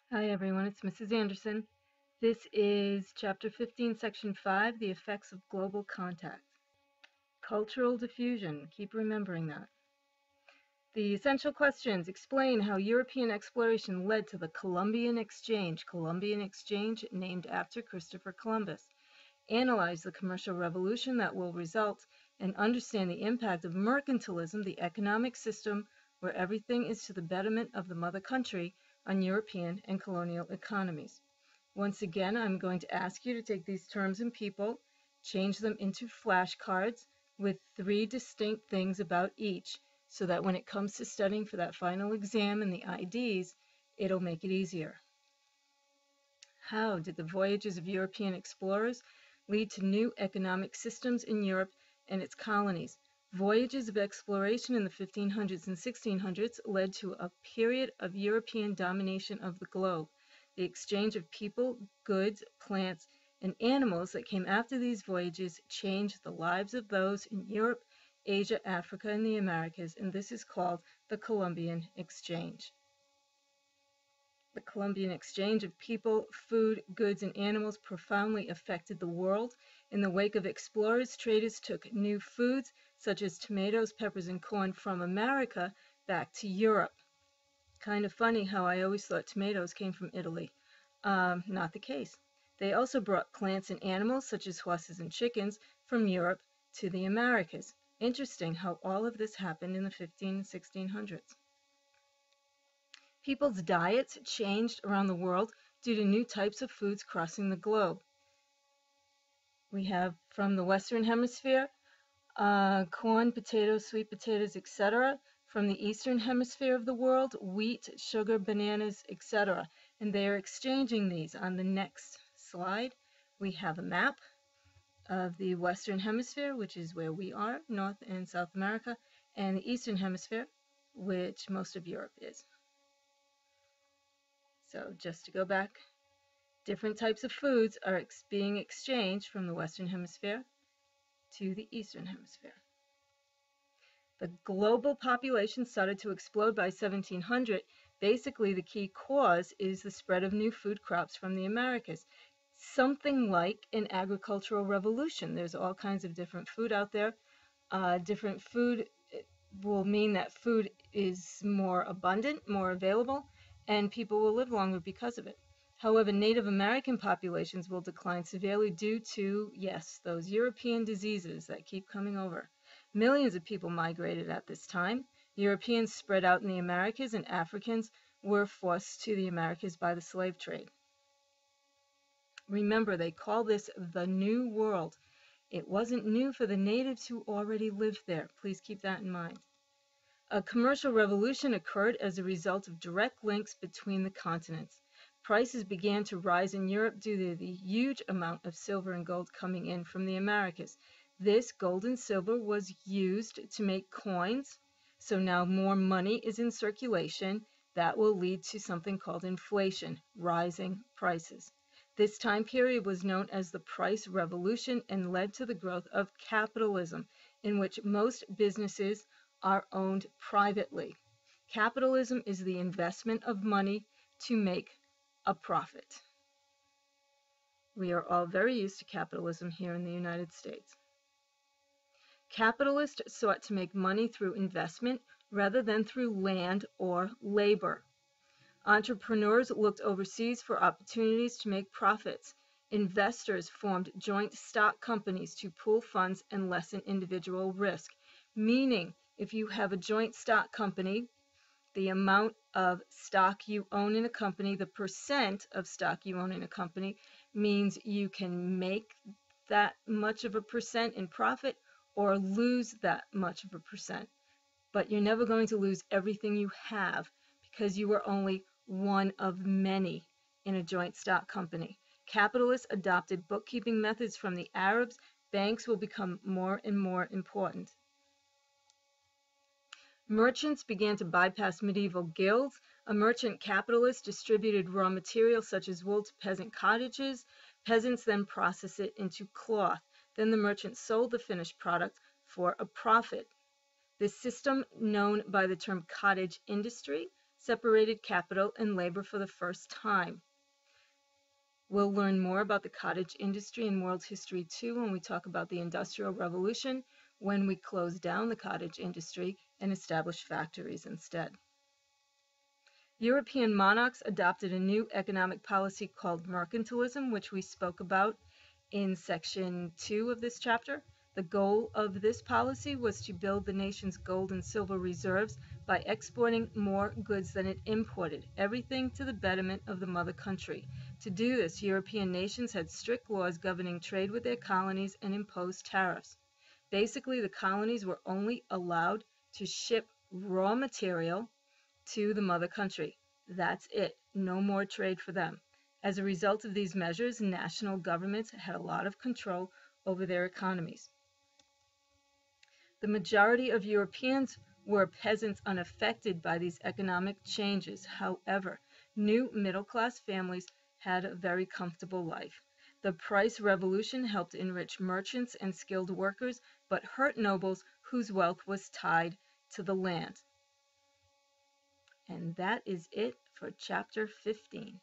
Hi everyone, it's Mrs. Anderson. This is Chapter 15, Section 5, The Effects of Global Contact. Cultural diffusion, keep remembering that. The essential questions explain how European exploration led to the Columbian Exchange named after Christopher Columbus. Analyze the commercial revolution that will result, and understand the impact of mercantilism, the economic system where everything is to the betterment of the mother country, on European and colonial economies. Once again, I'm going to ask you to take these terms and people, change them into flashcards with 3 distinct things about each, so that when it comes to studying for that final exam and the IDs, it'll make it easier. How did the voyages of European explorers lead to new economic systems in Europe and its colonies? Voyages of exploration in the 1500s and 1600s led to a period of European domination of the globe. The exchange of people, goods, plants, and animals that came after these voyages changed the lives of those in Europe, Asia, Africa, and the Americas, and this is called the Columbian Exchange. The Columbian exchange of people, food, goods, and animals profoundly affected the world. In the wake of explorers, traders took new foods, such as tomatoes, peppers, and corn, from America back to Europe. Kind of funny how I always thought tomatoes came from Italy. Not the case. They also brought plants and animals, such as horses and chickens, from Europe to the Americas. Interesting how all of this happened in the 1500s and 1600s. People's diets changed around the world due to new types of foods crossing the globe. We have from the Western Hemisphere, corn, potatoes, sweet potatoes, etc. From the Eastern Hemisphere of the world, wheat, sugar, bananas, etc. And they are exchanging these. On the next slide, we have a map of the Western Hemisphere, which is where we are, North and South America, and the Eastern Hemisphere, which most of Europe is. So just to go back, different types of foods are being exchanged from the Western Hemisphere to the Eastern Hemisphere. The global population started to explode by 1700. Basically, the key cause is the spread of new food crops from the Americas. Something like an agricultural revolution. There's all kinds of different food out there. Different food will mean that food is more abundant, more available, and people will live longer because of it. However, Native American populations will decline severely due to, yes, those European diseases that keep coming over. Millions of people migrated at this time. Europeans spread out in the Americas, and Africans were forced to the Americas by the slave trade. Remember, they call this the New World. It wasn't new for the natives who already lived there. Please keep that in mind. A commercial revolution occurred as a result of direct links between the continents. Prices began to rise in Europe due to the huge amount of silver and gold coming in from the Americas. This gold and silver was used to make coins, so now more money is in circulation. That will lead to something called inflation, rising prices. This time period was known as the Price Revolution and led to the growth of capitalism, in which most businesses are owned privately. Capitalism is the investment of money to make a profit. We are all very used to capitalism here in the United States. Capitalists sought to make money through investment rather than through land or labor. Entrepreneurs looked overseas for opportunities to make profits. Investors formed joint stock companies to pool funds and lessen individual risk, meaning if you have a joint stock company, the amount of stock you own in a company, the percent of stock you own in a company, means you can make that much of a percent in profit or lose that much of a percent. But you're never going to lose everything you have because you are only one of many in a joint stock company. Capitalists adopted bookkeeping methods from the Arabs. Banks will become more and more important. Merchants began to bypass medieval guilds. A merchant capitalist distributed raw materials such as wool to peasant cottages. Peasants then processed it into cloth. Then the merchant sold the finished product for a profit. This system, known by the term cottage industry, separated capital and labor for the first time. We'll learn more about the cottage industry in world history too when we talk about the Industrial Revolution, when we close down the cottage industry and establish factories instead. European monarchs adopted a new economic policy called mercantilism, which we spoke about in section 2 of this chapter. The goal of this policy was to build the nation's gold and silver reserves by exporting more goods than it imported, everything to the betterment of the mother country. To do this, European nations had strict laws governing trade with their colonies and imposed tariffs. Basically, the colonies were only allowed to ship raw material to the mother country. That's it. No more trade for them. As a result of these measures, national governments had a lot of control over their economies. The majority of Europeans were peasants unaffected by these economic changes. However, new middle-class families had a very comfortable life. The price revolution helped enrich merchants and skilled workers, but hurt nobles whose wealth was tied to the land. And that is it for chapter 15.